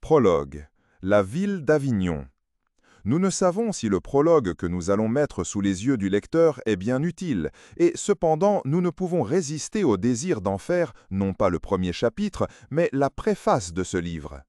Prologue. La ville d'Avignon. Nous ne savons si le prologue que nous allons mettre sous les yeux du lecteur est bien utile, et cependant nous ne pouvons résister au désir d'en faire, non pas le premier chapitre, mais la préface de ce livre.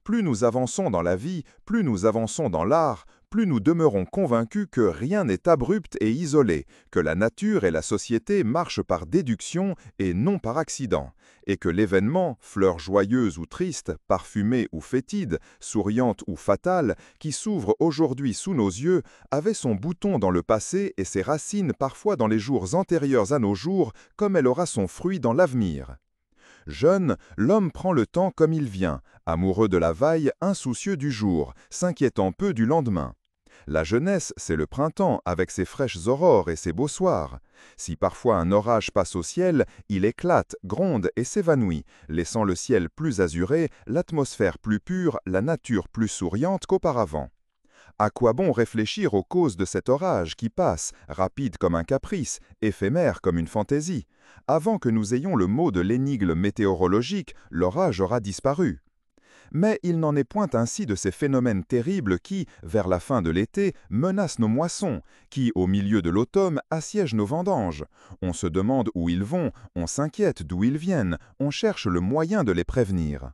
Plus nous avançons dans la vie, plus nous avançons dans l'art, plus nous demeurons convaincus que rien n'est abrupt et isolé, que la nature et la société marchent par déduction et non par accident, et que l'événement, fleur joyeuse ou triste, parfumée ou fétide, souriante ou fatale, qui s'ouvre aujourd'hui sous nos yeux, avait son bouton dans le passé et ses racines parfois dans les jours antérieurs à nos jours, comme elle aura son fruit dans l'avenir. Jeune, l'homme prend le temps comme il vient, amoureux de la vaille, insoucieux du jour, s'inquiétant peu du lendemain. La jeunesse, c'est le printemps, avec ses fraîches aurores et ses beaux soirs. Si parfois un orage passe au ciel, il éclate, gronde et s'évanouit, laissant le ciel plus azuré, l'atmosphère plus pure, la nature plus souriante qu'auparavant. À quoi bon réfléchir aux causes de cet orage qui passe, rapide comme un caprice, éphémère comme une fantaisie? Avant que nous ayons le mot de l'énigme météorologique, l'orage aura disparu. Mais il n'en est point ainsi de ces phénomènes terribles qui, vers la fin de l'été, menacent nos moissons, qui, au milieu de l'automne, assiègent nos vendanges. On se demande où ils vont, on s'inquiète d'où ils viennent, on cherche le moyen de les prévenir.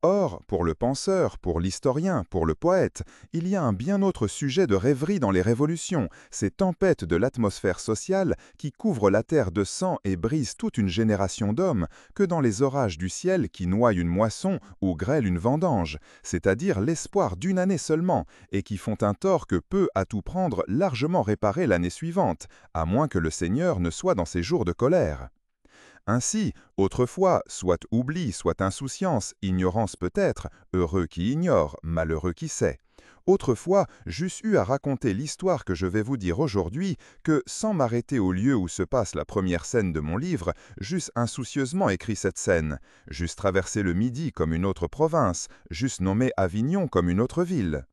Or, pour le penseur, pour l'historien, pour le poète, il y a un bien autre sujet de rêverie dans les révolutions, ces tempêtes de l'atmosphère sociale qui couvrent la terre de sang et brisent toute une génération d'hommes, que dans les orages du ciel qui noient une moisson ou grêlent une vendange, c'est-à-dire l'espoir d'une année seulement, et qui font un tort que peut, à tout prendre, largement réparer l'année suivante, à moins que le Seigneur ne soit dans ses jours de colère. Ainsi, autrefois, soit oubli, soit insouciance, ignorance peut-être, heureux qui ignore, malheureux qui sait. Autrefois, j'eusse eu à raconter l'histoire que je vais vous dire aujourd'hui, que, sans m'arrêter au lieu où se passe la première scène de mon livre, j'eusse insoucieusement écrit cette scène, j'eusse traversé le Midi comme une autre province, j'eusse nommé Avignon comme une autre ville.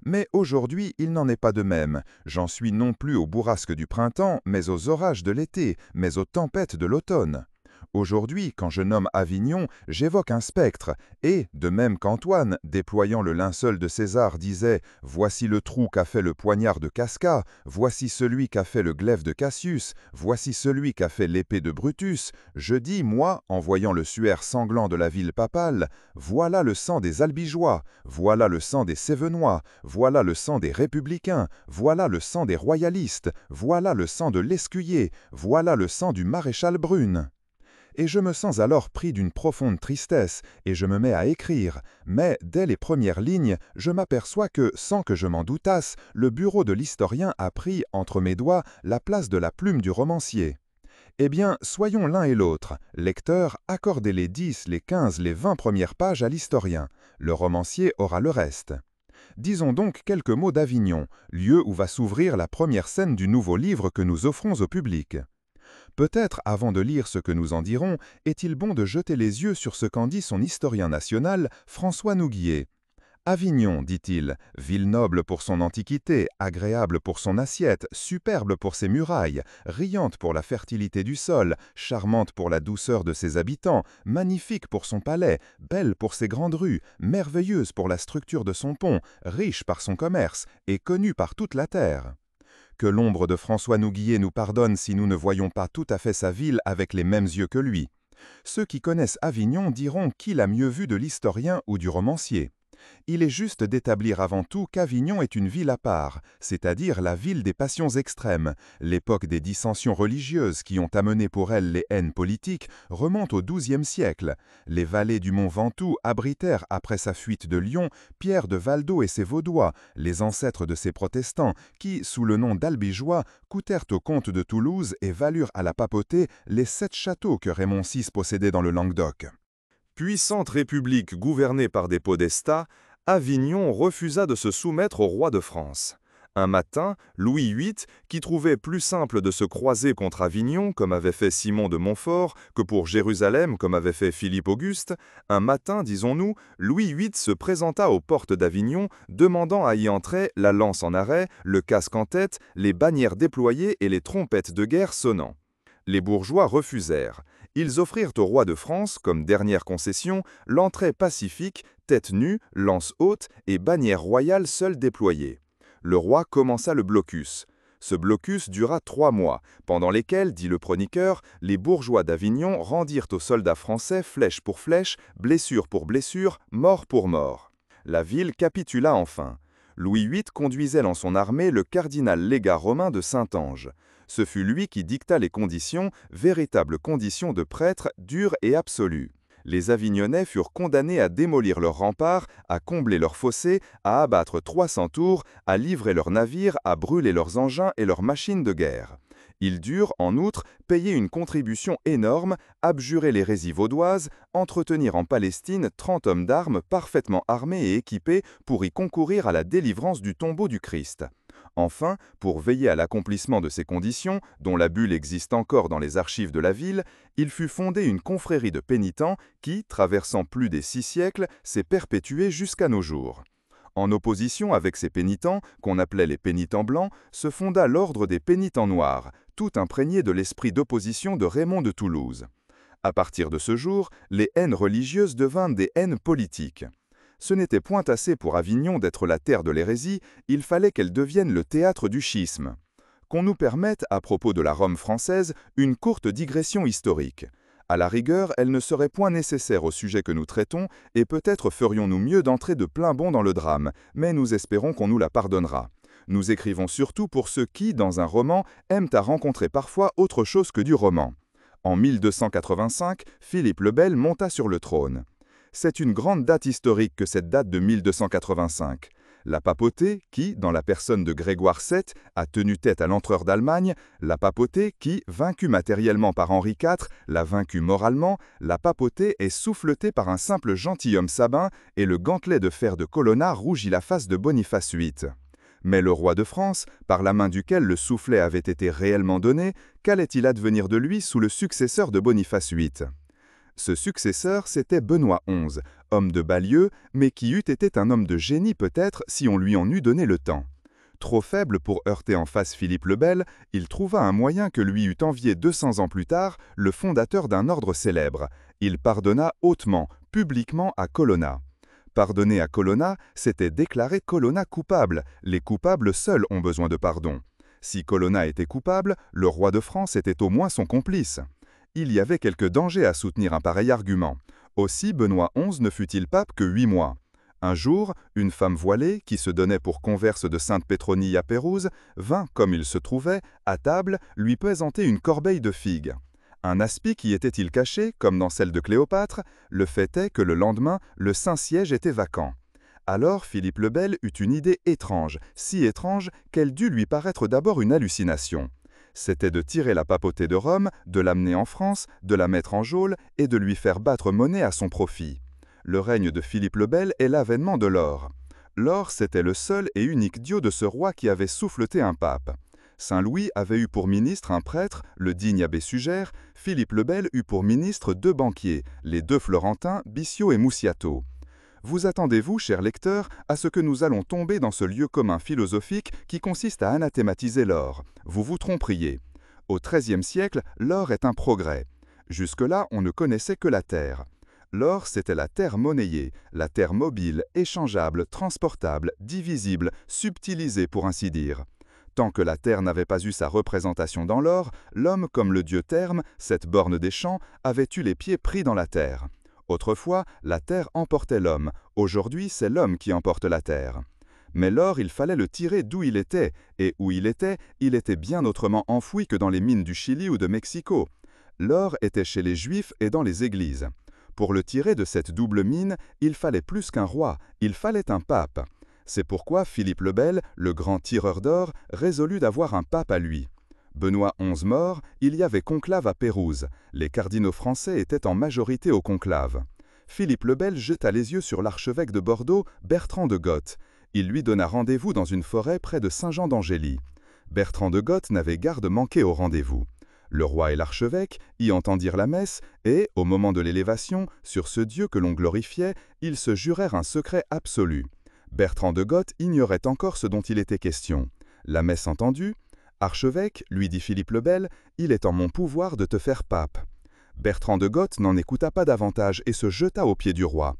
Mais aujourd'hui, il n'en est pas de même. J'en suis non plus aux bourrasques du printemps, mais aux orages de l'été, mais aux tempêtes de l'automne. Aujourd'hui, quand je nomme Avignon, j'évoque un spectre, et, de même qu'Antoine, déployant le linceul de César, disait « Voici le trou qu'a fait le poignard de Casca, voici celui qu'a fait le glaive de Cassius, voici celui qu'a fait l'épée de Brutus », je dis, moi, en voyant le suaire sanglant de la ville papale, « Voilà le sang des Albigeois, voilà le sang des Sévenois, voilà le sang des Républicains, voilà le sang des Royalistes, voilà le sang de l'Escuyer, voilà le sang du maréchal Brune. » Et je me sens alors pris d'une profonde tristesse, et je me mets à écrire. Mais, dès les premières lignes, je m'aperçois que, sans que je m'en doutasse, le bureau de l'historien a pris, entre mes doigts, la place de la plume du romancier. Eh bien, soyons l'un et l'autre. Lecteur, accordez les 10, les 15, les 20 premières pages à l'historien. Le romancier aura le reste. Disons donc quelques mots d'Avignon, lieu où va s'ouvrir la première scène du nouveau livre que nous offrons au public. Peut-être, avant de lire ce que nous en dirons, est-il bon de jeter les yeux sur ce qu'en dit son historien national, François Nouguier. Avignon, dit-il, ville noble pour son antiquité, agréable pour son assiette, superbe pour ses murailles, riante pour la fertilité du sol, charmante pour la douceur de ses habitants, magnifique pour son palais, belle pour ses grandes rues, merveilleuse pour la structure de son pont, riche par son commerce et connue par toute la terre. Que l'ombre de François Nouguier nous pardonne si nous ne voyons pas tout à fait sa ville avec les mêmes yeux que lui. Ceux qui connaissent Avignon diront qui l'a mieux vu de l'historien ou du romancier. Il est juste d'établir avant tout qu'Avignon est une ville à part, c'est-à-dire la ville des passions extrêmes. L'époque des dissensions religieuses qui ont amené pour elle les haines politiques remonte au XIIe siècle. Les vallées du mont Ventoux abritèrent, après sa fuite de Lyon, Pierre de Valdo et ses Vaudois, les ancêtres de ces protestants, qui, sous le nom d'Albigeois, coûtèrent au comte de Toulouse et valurent à la papauté les 7 châteaux que Raymond VI possédait dans le Languedoc. Puissante république gouvernée par des podestats, Avignon refusa de se soumettre au roi de France. Un matin, Louis VIII, qui trouvait plus simple de se croiser contre Avignon, comme avait fait Simon de Montfort, que pour Jérusalem, comme avait fait Philippe Auguste, un matin, disons-nous, Louis VIII se présenta aux portes d'Avignon, demandant à y entrer, la lance en arrêt, le casque en tête, les bannières déployées et les trompettes de guerre sonnant. Les bourgeois refusèrent. Ils offrirent au roi de France, comme dernière concession, l'entrée pacifique, tête nue, lance haute et bannière royale seule déployée. Le roi commença le blocus. Ce blocus dura 3 mois, pendant lesquels, dit le chroniqueur, les bourgeois d'Avignon rendirent aux soldats français flèche pour flèche, blessure pour blessure, mort pour mort. La ville capitula enfin. Louis VIII conduisait dans son armée le cardinal légat romain de Saint-Ange. Ce fut lui qui dicta les conditions, véritables conditions de prêtre dures et absolues. Les Avignonnais furent condamnés à démolir leurs remparts, à combler leurs fossés, à abattre 300 tours, à livrer leurs navires, à brûler leurs engins et leurs machines de guerre. Ils durent, en outre, payer une contribution énorme, abjurer l'hérésie vaudoise, entretenir en Palestine 30 hommes d'armes parfaitement armés et équipés pour y concourir à la délivrance du tombeau du Christ. Enfin, pour veiller à l'accomplissement de ces conditions, dont la bulle existe encore dans les archives de la ville, il fut fondé une confrérie de pénitents qui, traversant plus des 6 siècles, s'est perpétuée jusqu'à nos jours. En opposition avec ces pénitents, qu'on appelait les pénitents blancs, se fonda l'ordre des pénitents noirs, tout imprégné de l'esprit d'opposition de Raymond de Toulouse. À partir de ce jour, les haines religieuses devinrent des haines politiques. Ce n'était point assez pour Avignon d'être la terre de l'hérésie, il fallait qu'elle devienne le théâtre du schisme. Qu'on nous permette, à propos de la Rome française, une courte digression historique. À la rigueur, elle ne serait point nécessaire au sujet que nous traitons, et peut-être ferions-nous mieux d'entrer de plein bond dans le drame, mais nous espérons qu'on nous la pardonnera. Nous écrivons surtout pour ceux qui, dans un roman, aiment à rencontrer parfois autre chose que du roman. En 1285, Philippe le Bel monta sur le trône. C'est une grande date historique que cette date de 1285. La papauté qui, dans la personne de Grégoire VII, a tenu tête à l'empereur d'Allemagne, la papauté qui, vaincue matériellement par Henri IV, l'a vaincue moralement, la papauté est souffletée par un simple gentilhomme sabin et le gantelet de fer de Colonna rougit la face de Boniface VIII. Mais le roi de France, par la main duquel le soufflet avait été réellement donné, qu'allait-il advenir de lui sous le successeur de Boniface VIII ? Ce successeur, c'était Benoît XI, homme de Balieu, mais qui eût été un homme de génie peut-être si on lui en eût donné le temps. Trop faible pour heurter en face Philippe le Bel, il trouva un moyen que lui eût envié 200 ans plus tard le fondateur d'un ordre célèbre. Il pardonna hautement, publiquement à Colonna. Pardonner à Colonna, c'était déclarer Colonna coupable. Les coupables seuls ont besoin de pardon. Si Colonna était coupable, le roi de France était au moins son complice. Il y avait quelque danger à soutenir un pareil argument. Aussi Benoît XI ne fut-il pape que 8 mois. Un jour, une femme voilée, qui se donnait pour converse de Sainte Pétronie à Pérouse, vint, comme il se trouvait, à table, lui présenter une corbeille de figues. Un aspic y était-il caché, comme dans celle de Cléopâtre? Le fait est que le lendemain, le Saint-Siège était vacant. Alors Philippe le Bel eut une idée étrange, si étrange qu'elle dut lui paraître d'abord une hallucination. C'était de tirer la papauté de Rome, de l'amener en France, de la mettre en geôle et de lui faire battre monnaie à son profit. Le règne de Philippe le Bel est l'avènement de l'or. L'or, c'était le seul et unique dieu de ce roi qui avait souffleté un pape. Saint Louis avait eu pour ministre un prêtre, le digne abbé Sugère. Philippe le Bel eut pour ministre 2 banquiers, les 2 Florentins, Bissiot et Moussiato. Vous attendez-vous, chers lecteurs, à ce que nous allons tomber dans ce lieu commun philosophique qui consiste à anathématiser l'or. Vous vous tromperiez. Au XIIIe siècle, l'or est un progrès. Jusque-là, on ne connaissait que la terre. L'or, c'était la terre monnayée, la terre mobile, échangeable, transportable, divisible, subtilisée pour ainsi dire. Tant que la terre n'avait pas eu sa représentation dans l'or, l'homme, comme le dieu Terme, cette borne des champs, avait eu les pieds pris dans la terre. Autrefois, la terre emportait l'homme. Aujourd'hui, c'est l'homme qui emporte la terre. Mais l'or, il fallait le tirer d'où il était, et où il était bien autrement enfoui que dans les mines du Chili ou de Mexico. L'or était chez les Juifs et dans les églises. Pour le tirer de cette double mine, il fallait plus qu'un roi, il fallait un pape. C'est pourquoi Philippe le Bel, le grand tireur d'or, résolut d'avoir un pape à lui. Benoît XI mort, il y avait conclave à Pérouse. Les cardinaux français étaient en majorité au conclave. Philippe le Bel jeta les yeux sur l'archevêque de Bordeaux, Bertrand de Goth. Il lui donna rendez-vous dans une forêt près de Saint-Jean d'Angély. Bertrand de Goth n'avait garde manqué au rendez-vous. Le roi et l'archevêque y entendirent la messe et, au moment de l'élévation, sur ce Dieu que l'on glorifiait, ils se jurèrent un secret absolu. Bertrand de Goth ignorait encore ce dont il était question. La messe entendue, « Archevêque, lui dit Philippe le Bel, il est en mon pouvoir de te faire pape. » Bertrand de Goth n'en écouta pas davantage et se jeta aux pieds du roi.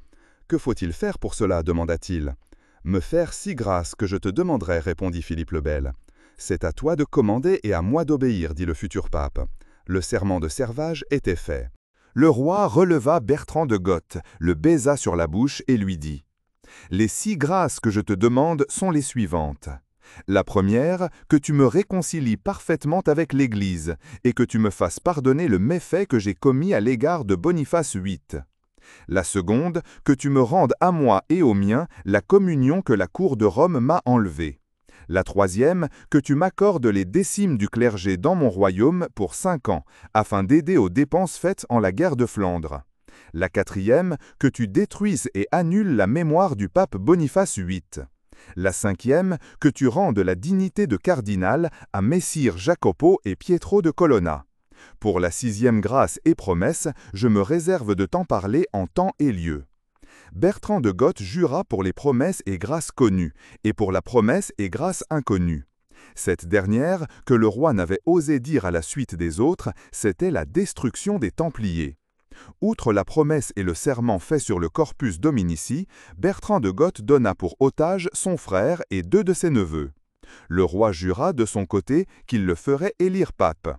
Que faut-il faire pour cela demanda-t-il. Me faire si grâce que je te demanderai, répondit Philippe le Bel. C'est à toi de commander et à moi d'obéir, dit le futur pape. Le serment de servage était fait. Le roi releva Bertrand de Goth, le baisa sur la bouche et lui dit « Les 6 grâces que je te demande sont les suivantes. La première, que tu me réconcilies parfaitement avec l'Église et que tu me fasses pardonner le méfait que j'ai commis à l'égard de Boniface VIII. La seconde, que tu me rendes à moi et aux miens la communion que la cour de Rome m'a enlevée. La troisième, que tu m'accordes les décimes du clergé dans mon royaume pour 5 ans, afin d'aider aux dépenses faites en la guerre de Flandre. La quatrième, que tu détruises et annules la mémoire du pape Boniface VIII. La cinquième, que tu rendes la dignité de cardinal à Messire Jacopo et Pietro de Colonna. Pour la 6e grâce et promesse, je me réserve de t'en parler en temps et lieu. » Bertrand de Goth jura pour les promesses et grâces connues, et pour la promesse et grâce inconnue. Cette dernière, que le roi n'avait osé dire à la suite des autres, c'était la destruction des Templiers. Outre la promesse et le serment fait sur le Corpus Dominici, Bertrand de Goth donna pour otage son frère et 2 de ses neveux. Le roi jura de son côté qu'il le ferait élire pape.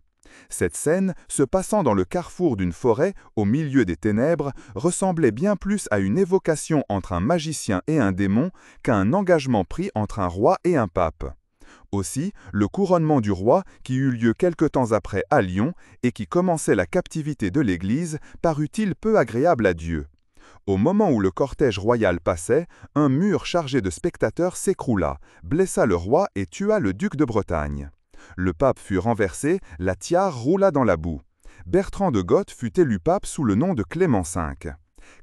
Cette scène, se passant dans le carrefour d'une forêt, au milieu des ténèbres, ressemblait bien plus à une évocation entre un magicien et un démon qu'à un engagement pris entre un roi et un pape. Aussi, le couronnement du roi, qui eut lieu quelque temps après à Lyon, et qui commençait la captivité de l'Église, parut-il peu agréable à Dieu. Au moment où le cortège royal passait, un mur chargé de spectateurs s'écroula, blessa le roi et tua le duc de Bretagne. Le pape fut renversé, la tiare roula dans la boue. Bertrand de Goth fut élu pape sous le nom de Clément V.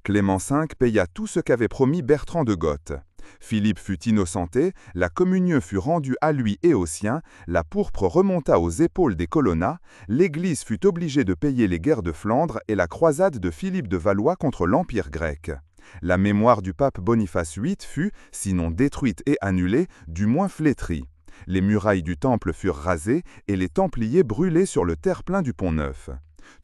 Clément V paya tout ce qu'avait promis Bertrand de Goth. Philippe fut innocenté, la communion fut rendue à lui et aux siens, la pourpre remonta aux épaules des Colonna, l'Église fut obligée de payer les guerres de Flandre et la croisade de Philippe de Valois contre l'Empire grec. La mémoire du pape Boniface VIII fut, sinon détruite et annulée, du moins flétrie. Les murailles du temple furent rasées et les Templiers brûlés sur le terre-plein du Pont-Neuf.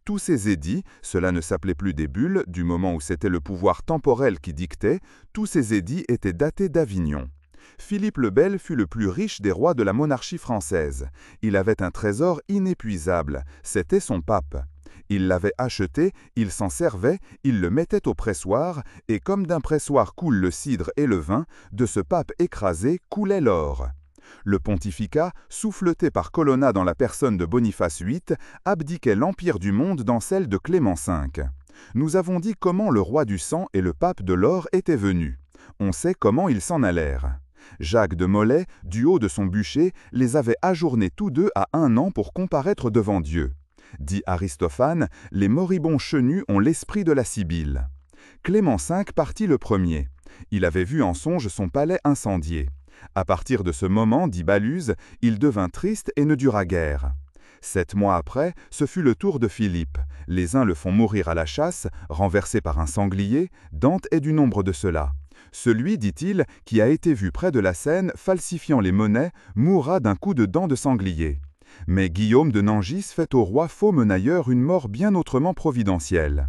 Tous ces édits, cela ne s'appelait plus des bulles, du moment où c'était le pouvoir temporel qui dictait, tous ces édits étaient datés d'Avignon. Philippe le Bel fut le plus riche des rois de la monarchie française. Il avait un trésor inépuisable, c'était son pape. Il l'avait acheté, il s'en servait, il le mettait au pressoir, et comme d'un pressoir coule le cidre et le vin, de ce pape écrasé coulait l'or. Le pontificat, souffleté par Colonna dans la personne de Boniface VIII, abdiquait l'empire du monde dans celle de Clément V. Nous avons dit comment le roi du sang et le pape de l'or étaient venus. On sait comment ils s'en allèrent. Jacques de Molay, du haut de son bûcher, les avait ajournés tous deux à 1 an pour comparaître devant Dieu. Dit Aristophane, les moribonds chenus ont l'esprit de la Sibylle. Clément V partit le premier. Il avait vu en songe son palais incendié. À partir de ce moment, dit Baluse, il devint triste et ne dura guère. 7 mois après, ce fut le tour de Philippe. Les uns le font mourir à la chasse, renversé par un sanglier, Dante est du nombre de ceux-là. Celui, dit-il, qui a été vu près de la Seine, falsifiant les monnaies, mourra d'un coup de dent de sanglier. Mais Guillaume de Nangis fait au roi faux menailleur une mort bien autrement providentielle.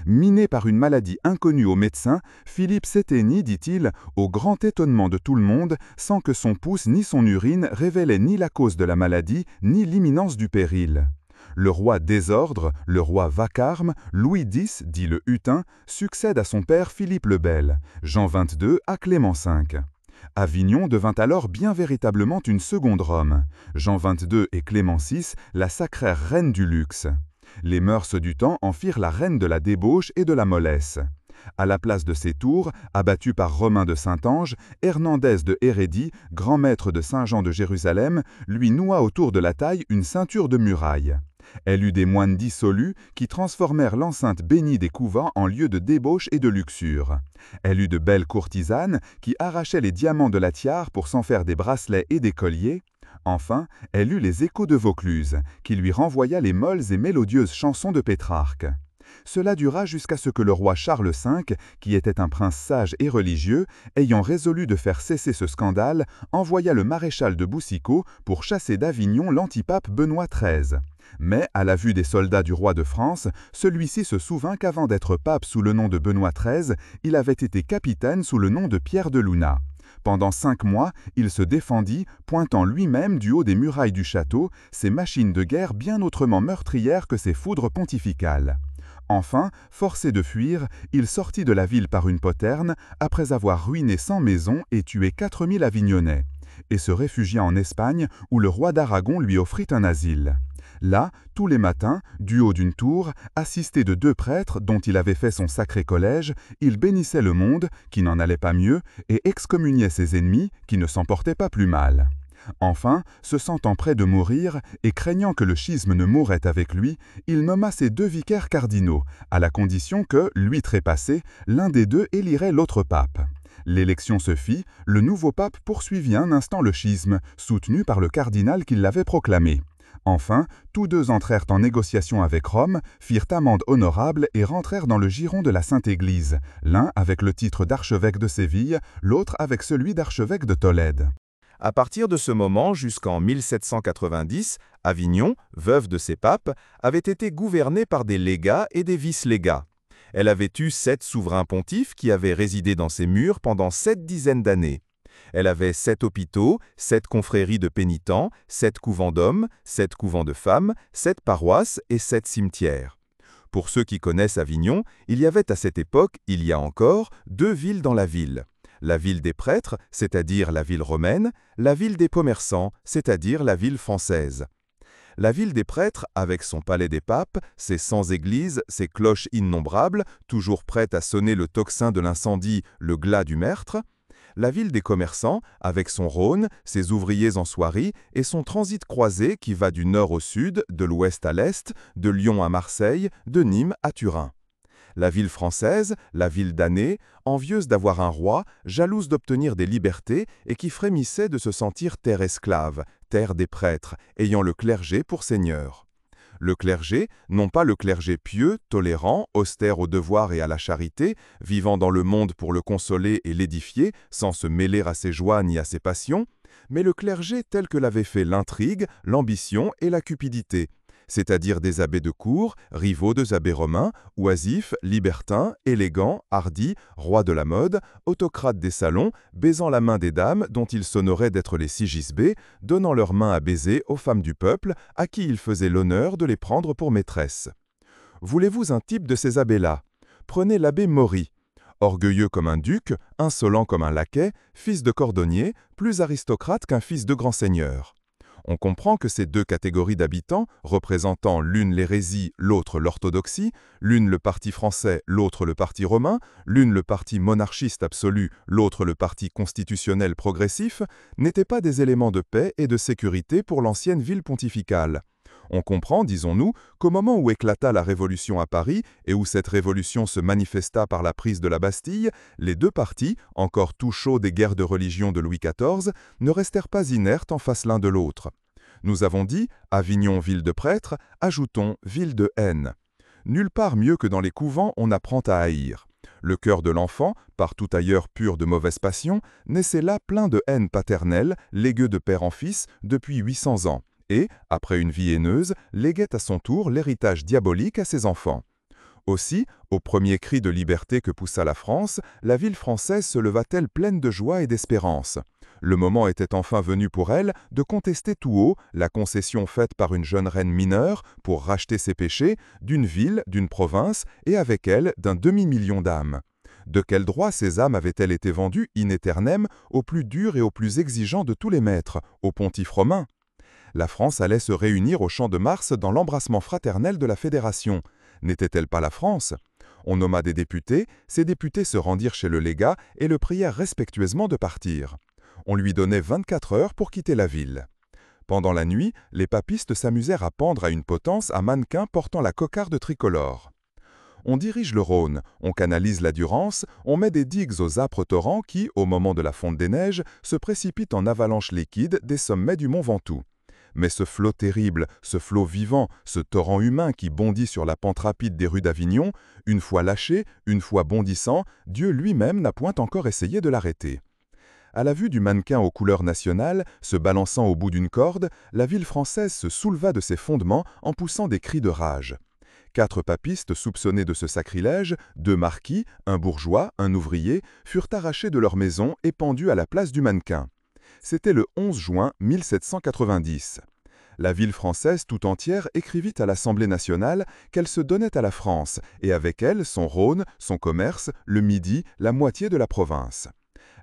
Miné par une maladie inconnue aux médecins, Philippe s'éteignit, dit-il, au grand étonnement de tout le monde, sans que son pouce ni son urine révélaient ni la cause de la maladie, ni l'imminence du péril. Le roi Désordre, le roi Vacarme, Louis X, dit le Hutin, succède à son père Philippe le Bel, Jean XXII à Clément V. Avignon devint alors bien véritablement une seconde Rome. Jean XXII et Clément VI la sacrèrent reine du luxe. Les mœurs du temps en firent la reine de la débauche et de la mollesse. À la place de ces tours, abattues par Romain de Saint-Ange, Hernandez de Hérédie, grand maître de Saint-Jean de Jérusalem, lui noua autour de la taille une ceinture de muraille. Elle eut des moines dissolus qui transformèrent l'enceinte bénie des couvents en lieu de débauche et de luxure. Elle eut de belles courtisanes qui arrachaient les diamants de la tiare pour s'en faire des bracelets et des colliers. Enfin, elle eut les échos de Vaucluse, qui lui renvoya les molles et mélodieuses chansons de Pétrarque. Cela dura jusqu'à ce que le roi Charles V, qui était un prince sage et religieux, ayant résolu de faire cesser ce scandale, envoya le maréchal de Boucicaut pour chasser d'Avignon l'antipape Benoît XIII. Mais, à la vue des soldats du roi de France, celui-ci se souvint qu'avant d'être pape sous le nom de Benoît XIII, il avait été capitaine sous le nom de Pierre de Luna. Pendant 5 mois, il se défendit, pointant lui-même du haut des murailles du château ses machines de guerre bien autrement meurtrières que ses foudres pontificales. Enfin, forcé de fuir, il sortit de la ville par une poterne, après avoir ruiné 100 maisons et tué 4000 Avignonnais, et se réfugia en Espagne où le roi d'Aragon lui offrit un asile. Là, tous les matins, du haut d'une tour, assisté de 2 prêtres dont il avait fait son sacré collège, il bénissait le monde, qui n'en allait pas mieux, et excommuniait ses ennemis, qui ne s'en portaient pas plus mal. Enfin, se sentant près de mourir, et craignant que le schisme ne mourrait avec lui, il nomma ses 2 vicaires cardinaux, à la condition que, lui trépassé, l'un des 2 élirait l'autre pape. L'élection se fit, le nouveau pape poursuivit un instant le schisme, soutenu par le cardinal qui l'avait proclamé. Enfin, tous 2 entrèrent en négociation avec Rome, firent amende honorable et rentrèrent dans le giron de la Sainte Église, l'un avec le titre d'archevêque de Séville, l'autre avec celui d'archevêque de Tolède. À partir de ce moment jusqu'en 1790, Avignon, veuve de ses papes, avait été gouvernée par des légats et des vice-légats. Elle avait eu 7 souverains pontifes qui avaient résidé dans ses murs pendant 7 dizaines d'années. Elle avait 7 hôpitaux, 7 confréries de pénitents, 7 couvents d'hommes, 7 couvents de femmes, 7 paroisses et 7 cimetières. Pour ceux qui connaissent Avignon, il y avait à cette époque, il y a encore, 2 villes dans la ville. La ville des prêtres, c'est-à-dire la ville romaine, la ville des commerçants, c'est-à-dire la ville française. La ville des prêtres, avec son palais des papes, ses 100 églises, ses cloches innombrables, toujours prêtes à sonner le tocsin de l'incendie, le glas du meurtre. La ville des commerçants, avec son Rhône, ses ouvriers en soierie et son transit croisé qui va du nord au sud, de l'ouest à l'est, de Lyon à Marseille, de Nîmes à Turin. La ville française, la ville damnée, envieuse d'avoir un roi, jalouse d'obtenir des libertés et qui frémissait de se sentir terre esclave, terre des prêtres, ayant le clergé pour seigneur. Le clergé, non pas le clergé pieux, tolérant, austère au devoir et à la charité, vivant dans le monde pour le consoler et l'édifier, sans se mêler à ses joies ni à ses passions, mais le clergé tel que l'avaient fait l'intrigue, l'ambition et la cupidité, c'est-à-dire des abbés de cour, rivaux des abbés romains, oisifs, libertins, élégants, hardis, rois de la mode, autocrates des salons, baisant la main des dames dont ils s'honoraient d'être les Sigisbées, donnant leur main à baiser aux femmes du peuple, à qui ils faisaient l'honneur de les prendre pour maîtresses. Voulez-vous un type de ces abbés-là? Prenez l'abbé Maury. Orgueilleux comme un duc, insolent comme un laquais, fils de cordonnier, plus aristocrate qu'un fils de grand seigneur. On comprend que ces 2 catégories d'habitants, représentant l'une l'hérésie, l'autre l'orthodoxie, l'une le parti français, l'autre le parti romain, l'une le parti monarchiste absolu, l'autre le parti constitutionnel progressif, n'étaient pas des éléments de paix et de sécurité pour l'ancienne ville pontificale. On comprend, disons-nous, qu'au moment où éclata la Révolution à Paris et où cette révolution se manifesta par la prise de la Bastille, les 2 partis, encore tout chauds des guerres de religion de Louis XIV, ne restèrent pas inertes en face l'un de l'autre. Nous avons dit Avignon, ville de prêtres, ajoutons ville de haine. Nulle part mieux que dans les couvents on apprend à haïr. Le cœur de l'enfant, partout ailleurs pur de mauvaise passion, naissait là plein de haine paternelle, léguée de père en fils, depuis 800 ans. Et, après une vie haineuse, léguait à son tour l'héritage diabolique à ses enfants. Aussi, au premier cri de liberté que poussa la France, la ville française se leva-t-elle pleine de joie et d'espérance. Le moment était enfin venu pour elle de contester tout haut la concession faite par une jeune reine mineure pour racheter ses péchés d'une ville, d'une province et avec elle d'un demi-million d'âmes. De quel droit ces âmes avaient-elles été vendues in aeternam au plus dur et au plus exigeant de tous les maîtres, au pontife romain? La France allait se réunir au Champ de Mars dans l'embrassement fraternel de la Fédération. N'était-elle pas la France? On nomma des députés, ces députés se rendirent chez le légat et le prièrent respectueusement de partir. On lui donnait 24 heures pour quitter la ville. Pendant la nuit, les papistes s'amusèrent à pendre à une potence un mannequin portant la cocarde tricolore. On dirige le Rhône, on canalise la Durance, on met des digues aux âpres torrents qui, au moment de la fonte des neiges, se précipitent en avalanches liquides des sommets du mont Ventoux. Mais ce flot terrible, ce flot vivant, ce torrent humain qui bondit sur la pente rapide des rues d'Avignon, une fois lâché, une fois bondissant, Dieu lui-même n'a point encore essayé de l'arrêter. À la vue du mannequin aux couleurs nationales, se balançant au bout d'une corde, la ville française se souleva de ses fondements en poussant des cris de rage. 4 papistes soupçonnés de ce sacrilège, 2 marquis, un bourgeois, un ouvrier, furent arrachés de leur maison et pendus à la place du mannequin. C'était le 11 juin 1790. La ville française tout entière écrivit à l'Assemblée nationale qu'elle se donnait à la France, et avec elle son Rhône, son commerce, le Midi, la moitié de la province.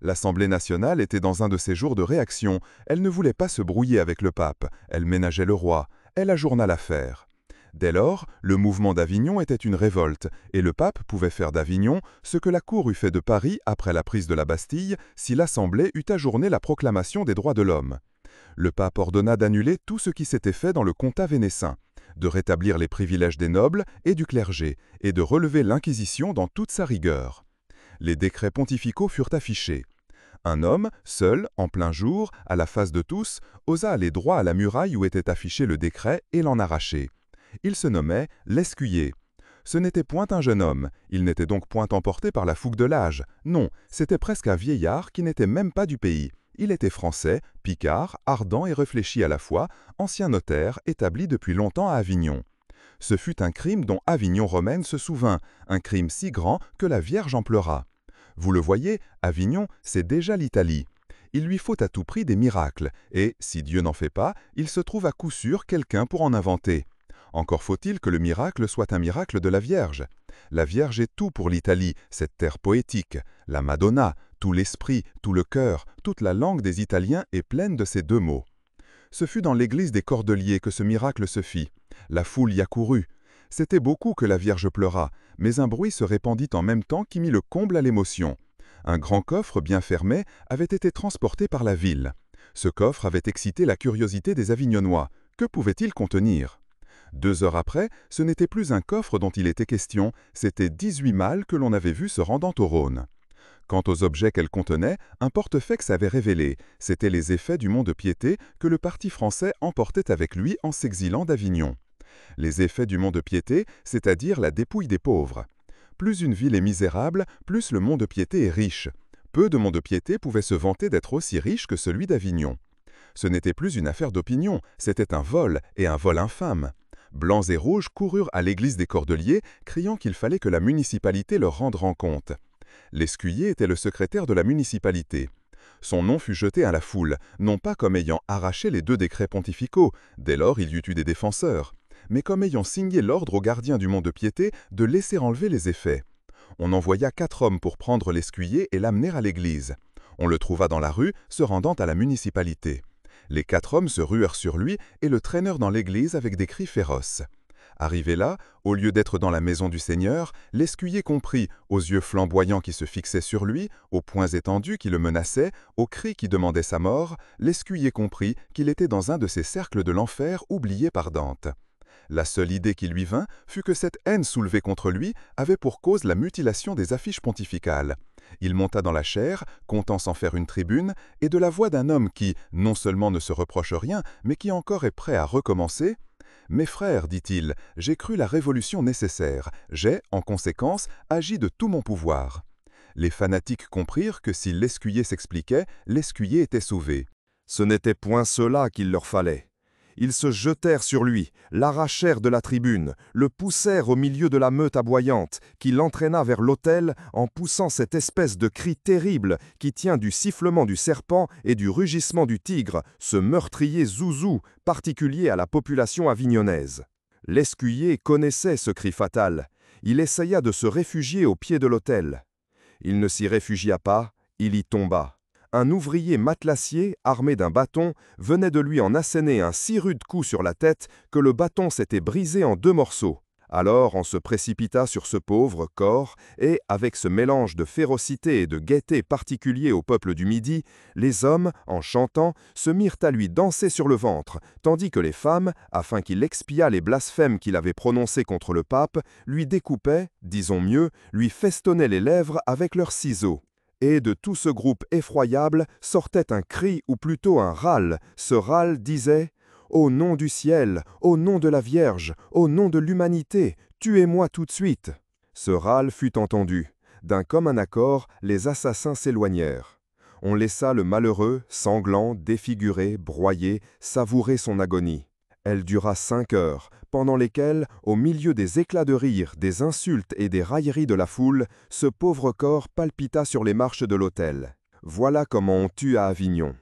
L'Assemblée nationale était dans un de ses jours de réaction, elle ne voulait pas se brouiller avec le pape, elle ménageait le roi, elle ajourna l'affaire. Dès lors, le mouvement d'Avignon était une révolte, et le pape pouvait faire d'Avignon ce que la cour eût fait de Paris après la prise de la Bastille si l'Assemblée eût ajourné la proclamation des droits de l'homme. Le pape ordonna d'annuler tout ce qui s'était fait dans le comtat vénécin, de rétablir les privilèges des nobles et du clergé, et de relever l'Inquisition dans toute sa rigueur. Les décrets pontificaux furent affichés. Un homme, seul, en plein jour, à la face de tous, osa aller droit à la muraille où était affiché le décret et l'en arracher. Il se nommait Lescuyer. Ce n'était point un jeune homme, il n'était donc point emporté par la fougue de l'âge. Non, c'était presque un vieillard qui n'était même pas du pays. Il était français, picard, ardent et réfléchi à la fois, ancien notaire, établi depuis longtemps à Avignon. Ce fut un crime dont Avignon romaine se souvint, un crime si grand que la Vierge en pleura. Vous le voyez, Avignon, c'est déjà l'Italie. Il lui faut à tout prix des miracles, et, si Dieu n'en fait pas, il se trouve à coup sûr quelqu'un pour en inventer. Encore faut-il que le miracle soit un miracle de la Vierge. La Vierge est tout pour l'Italie, cette terre poétique. La Madonna, tout l'esprit, tout le cœur, toute la langue des Italiens est pleine de ces 2 mots. Ce fut dans l'église des Cordeliers que ce miracle se fit. La foule y accourut. C'était beaucoup que la Vierge pleura, mais un bruit se répandit en même temps qui mit le comble à l'émotion. Un grand coffre bien fermé avait été transporté par la ville. Ce coffre avait excité la curiosité des Avignonnois. Que pouvait-il contenir ? 2 heures après, ce n'était plus un coffre dont il était question, c'était 18 malles que l'on avait vues se rendant au Rhône. Quant aux objets qu'elles contenaient, un portefaix avait révélé, c'étaient les effets du mont-de-piété que le parti français emportait avec lui en s'exilant d'Avignon. Les effets du mont-de-piété, c'est-à-dire la dépouille des pauvres. Plus une ville est misérable, plus le mont-de-piété est riche. Peu de mont-de-piété pouvaient se vanter d'être aussi riches que celui d'Avignon. Ce n'était plus une affaire d'opinion, c'était un vol, et un vol infâme. Blancs et rouges coururent à l'église des Cordeliers, criant qu'il fallait que la municipalité leur rende rencontre. Lescuyer était le secrétaire de la municipalité. Son nom fut jeté à la foule, non pas comme ayant arraché les 2 décrets pontificaux, dès lors il y eut des défenseurs, mais comme ayant signé l'ordre aux gardiens du mont-de-piété de laisser enlever les effets. On envoya 4 hommes pour prendre Lescuyer et l'amener à l'église. On le trouva dans la rue, se rendant à la municipalité. Les 4 hommes se ruèrent sur lui et le traînèrent dans l'église avec des cris féroces. Arrivé là, au lieu d'être dans la maison du Seigneur, Lescuyer comprit, aux yeux flamboyants qui se fixaient sur lui, aux poings étendus qui le menaçaient, aux cris qui demandaient sa mort, Lescuyer comprit qu'il était dans un de ces cercles de l'enfer oubliés par Dante. La seule idée qui lui vint fut que cette haine soulevée contre lui avait pour cause la mutilation des affiches pontificales. Il monta dans la chaire, comptant s'en faire une tribune, et de la voix d'un homme qui, non seulement ne se reproche rien, mais qui encore est prêt à recommencer, « Mes frères, dit-il, j'ai cru la révolution nécessaire, j'ai, en conséquence, agi de tout mon pouvoir. » Les fanatiques comprirent que si Lescuyer s'expliquait, Lescuyer était sauvé. Ce n'était point cela qu'il leur fallait. Ils se jetèrent sur lui, l'arrachèrent de la tribune, le poussèrent au milieu de la meute aboyante, qui l'entraîna vers l'autel en poussant cette espèce de cri terrible qui tient du sifflement du serpent et du rugissement du tigre, ce meurtrier zouzou particulier à la population avignonnaise. Lescuyer connaissait ce cri fatal. Il essaya de se réfugier au pied de l'autel. Il ne s'y réfugia pas, il y tomba. Un ouvrier matelassier, armé d'un bâton, venait de lui en asséner un si rude coup sur la tête que le bâton s'était brisé en 2 morceaux. Alors on se précipita sur ce pauvre corps et, avec ce mélange de férocité et de gaieté particulier au peuple du Midi, les hommes, en chantant, se mirent à lui danser sur le ventre, tandis que les femmes, afin qu'il expiât les blasphèmes qu'il avait prononcés contre le pape, lui découpaient, disons mieux, lui festonnaient les lèvres avec leurs ciseaux. Et de tout ce groupe effroyable sortait un cri ou plutôt un râle. Ce râle disait « Au nom du ciel, au nom de la Vierge, au nom de l'humanité, tuez-moi tout de suite !» Ce râle fut entendu. D'un commun accord, les assassins s'éloignèrent. On laissa le malheureux, sanglant, défiguré, broyé, savourer son agonie. Elle dura 5 heures, pendant lesquelles, au milieu des éclats de rire, des insultes et des railleries de la foule, ce pauvre corps palpita sur les marches de l'autel. Voilà comment on tue à Avignon.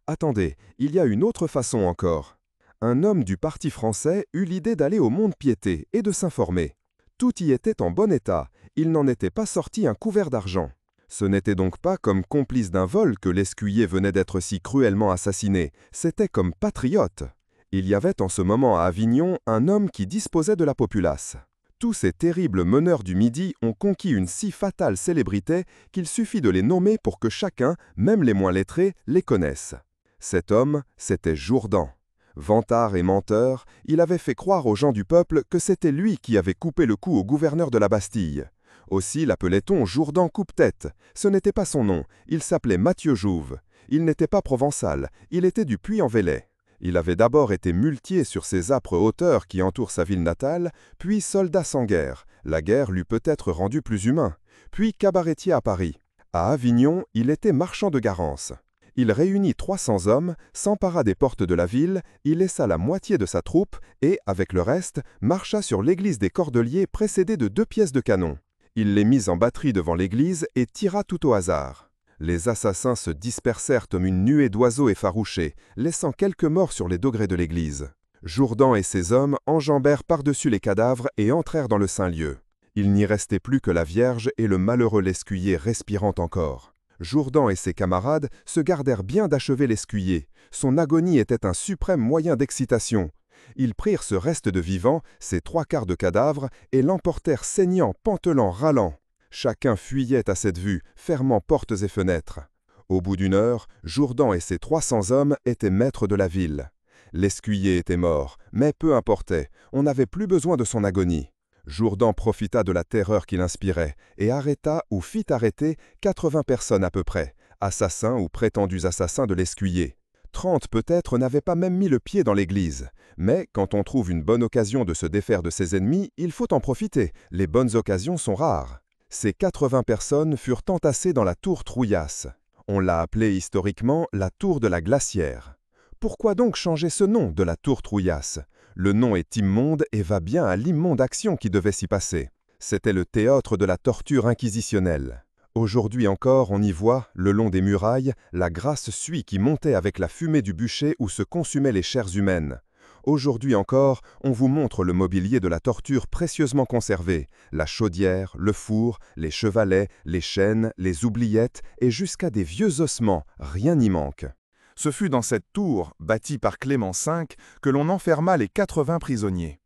Attendez, il y a une autre façon encore. Un homme du parti français eut l'idée d'aller au mont-de-piété et de s'informer. Tout y était en bon état, il n'en était pas sorti un couvert d'argent. Ce n'était donc pas comme complice d'un vol que l'escuyer venait d'être si cruellement assassiné, c'était comme patriote. Il y avait en ce moment à Avignon un homme qui disposait de la populace. Tous ces terribles meneurs du Midi ont conquis une si fatale célébrité qu'il suffit de les nommer pour que chacun, même les moins lettrés, les connaisse. Cet homme, c'était Jourdan. Vantard et menteur, il avait fait croire aux gens du peuple que c'était lui qui avait coupé le cou au gouverneur de la Bastille. Aussi l'appelait-on Jourdan Coupe-Tête. Ce n'était pas son nom, il s'appelait Mathieu Jouve. Il n'était pas provençal, il était du Puy-en-Velay. Il avait d'abord été muletier sur ces âpres hauteurs qui entourent sa ville natale, puis soldat sans guerre. La guerre l'eût peut-être rendu plus humain. Puis cabaretier à Paris. À Avignon, il était marchand de garance. Il réunit 300 hommes, s'empara des portes de la ville, y laissa la moitié de sa troupe et, avec le reste, marcha sur l'église des Cordeliers précédée de 2 pièces de canon. Il les mit en batterie devant l'église et tira tout au hasard. Les assassins se dispersèrent comme une nuée d'oiseaux effarouchés, laissant quelques morts sur les degrés de l'église. Jourdan et ses hommes enjambèrent par-dessus les cadavres et entrèrent dans le Saint-Lieu. Il n'y restait plus que la Vierge et le malheureux lescuyer respirant encore. Jourdan et ses camarades se gardèrent bien d'achever l'escuyer. Son agonie était un suprême moyen d'excitation. Ils prirent ce reste de vivant, ces 3/4 de cadavre, et l'emportèrent saignant, pantelant, râlant. Chacun fuyait à cette vue, fermant portes et fenêtres. Au bout d'une heure, Jourdan et ses 300 hommes étaient maîtres de la ville. L'escuyer était mort, mais peu importait, on n'avait plus besoin de son agonie. Jourdan profita de la terreur qu'il inspirait et arrêta ou fit arrêter 80 personnes à peu près, assassins ou prétendus assassins de l'escuyer. 30 peut-être n'avaient pas même mis le pied dans l'église. Mais quand on trouve une bonne occasion de se défaire de ses ennemis, il faut en profiter, les bonnes occasions sont rares. Ces 80 personnes furent entassées dans la tour Trouillasse. On l'a appelée historiquement la tour de la Glacière. Pourquoi donc changer ce nom de la tour Trouillasse? Le nom est immonde et va bien à l'immonde action qui devait s'y passer. C'était le théâtre de la torture inquisitionnelle. Aujourd'hui encore, on y voit, le long des murailles, la grasse suie qui montait avec la fumée du bûcher où se consumaient les chairs humaines. Aujourd'hui encore, on vous montre le mobilier de la torture précieusement conservé, la chaudière, le four, les chevalets, les chaînes, les oubliettes et jusqu'à des vieux ossements, rien n'y manque. Ce fut dans cette tour, bâtie par Clément V, que l'on enferma les 80 prisonniers.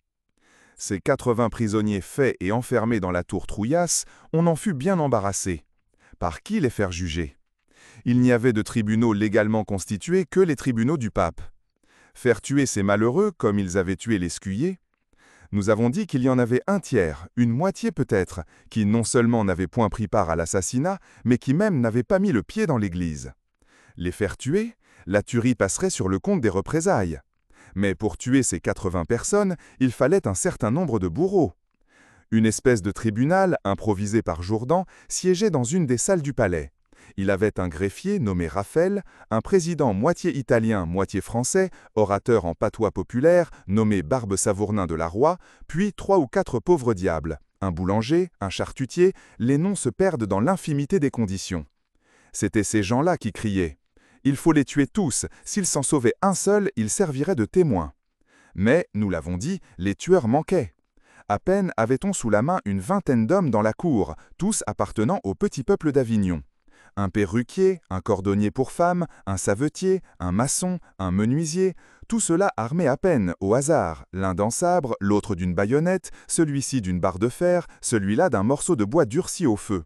Ces 80 prisonniers faits et enfermés dans la tour Trouillasse, on en fut bien embarrassé. Par qui les faire juger? Il n'y avait de tribunaux légalement constitués que les tribunaux du pape. Faire tuer ces malheureux comme ils avaient tué l'escuyer? Nous avons dit qu'il y en avait un tiers, une moitié peut-être, qui non seulement n'avaient point pris part à l'assassinat, mais qui même n'avaient pas mis le pied dans l'église. Les faire tuer? La tuerie passerait sur le compte des représailles. Mais pour tuer ces 80 personnes, il fallait un certain nombre de bourreaux. Une espèce de tribunal, improvisé par Jourdan, siégeait dans une des salles du palais. Il avait un greffier nommé Raphaël, un président moitié italien, moitié français, orateur en patois populaire, nommé Barbe-Savournin de la Roi, puis 3 ou 4 pauvres diables, un boulanger, un charcutier, les noms se perdent dans l'infimité des conditions. C'étaient ces gens-là qui criaient. Il faut les tuer tous, s'il s'en sauvait un seul, il servirait de témoin. Mais, nous l'avons dit, les tueurs manquaient. À peine avait-on sous la main une vingtaine d'hommes dans la cour, tous appartenant au petit peuple d'Avignon. Un perruquier, un cordonnier pour femme, un savetier, un maçon, un menuisier, tout cela armé à peine, au hasard, l'un d'un sabre, l'autre d'une baïonnette, celui-ci d'une barre de fer, celui-là d'un morceau de bois durci au feu.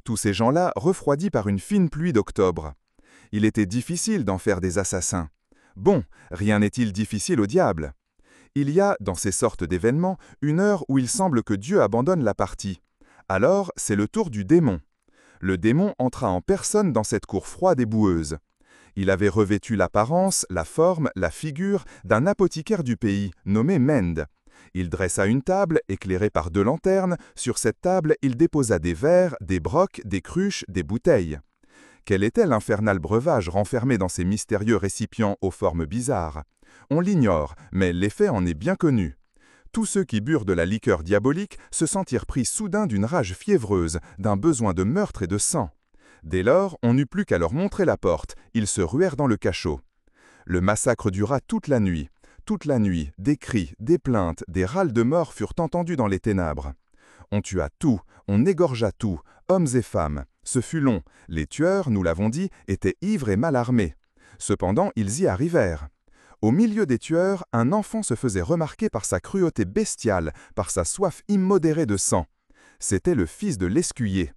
Tous ces gens-là refroidis par une fine pluie d'octobre. Il était difficile d'en faire des assassins. Bon, rien n'est-il difficile au diable? Il y a, dans ces sortes d'événements, une heure où il semble que Dieu abandonne la partie. Alors, c'est le tour du démon. Le démon entra en personne dans cette cour froide et boueuse. Il avait revêtu l'apparence, la forme, la figure d'un apothicaire du pays, nommé Mende. Il dressa une table, éclairée par 2 lanternes. Sur cette table, il déposa des verres, des brocs, des cruches, des bouteilles. Quel était l'infernal breuvage renfermé dans ces mystérieux récipients aux formes bizarres? On l'ignore, mais l'effet en est bien connu. Tous ceux qui burent de la liqueur diabolique se sentirent pris soudain d'une rage fiévreuse, d'un besoin de meurtre et de sang. Dès lors, on n'eut plus qu'à leur montrer la porte, ils se ruèrent dans le cachot. Le massacre dura toute la nuit. Toute la nuit, des cris, des plaintes, des râles de mort furent entendus dans les ténèbres. On tua tout, on égorgea tout, hommes et femmes. Ce fut long. Les tueurs, nous l'avons dit, étaient ivres et mal armés. Cependant, ils y arrivèrent. Au milieu des tueurs, un enfant se faisait remarquer par sa cruauté bestiale, par sa soif immodérée de sang. C'était le fils de l'escuyer.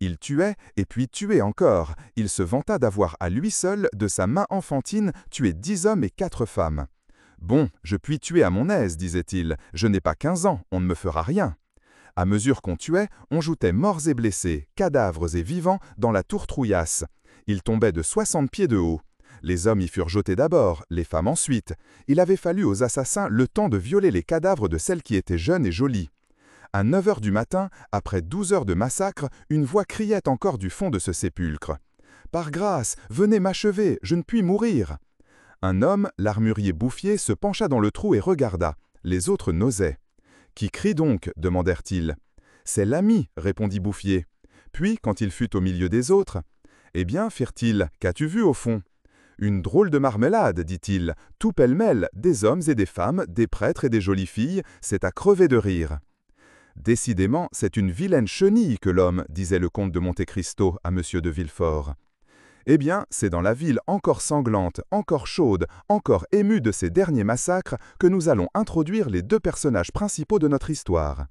Il tuait et puis tuait encore. Il se vanta d'avoir à lui seul, de sa main enfantine, tué 10 hommes et 4 femmes. « Bon, je puis tuer à mon aise, disait-il. Je n'ai pas 15 ans, on ne me fera rien. » À mesure qu'on tuait, on joutait morts et blessés, cadavres et vivants, dans la tour Trouillasse. Ils tombaient de 60 pieds de haut. Les hommes y furent jetés d'abord, les femmes ensuite. Il avait fallu aux assassins le temps de violer les cadavres de celles qui étaient jeunes et jolies. À 9 heures du matin, après 12 heures de massacre, une voix criait encore du fond de ce sépulcre. « Par grâce, venez m'achever, je ne puis mourir !» Un homme, l'armurier Bouffier, se pencha dans le trou et regarda. Les autres n'osaient. « Qui crie donc » demandèrent-ils. « C'est l'ami » répondit Bouffier. Puis, quand il fut au milieu des autres, « Eh bien, firent-ils, qu'as-tu vu au fond ?»« Une drôle de marmelade, dit-il, tout pêle-mêle, des hommes et des femmes, des prêtres et des jolies filles, c'est à crever de rire. » « Décidément, c'est une vilaine chenille que l'homme, disait le comte de Monte Cristo à M. de Villefort. Eh bien, c'est dans la ville encore sanglante, encore chaude, encore émue de ces derniers massacres que nous allons introduire les 2 personnages principaux de notre histoire.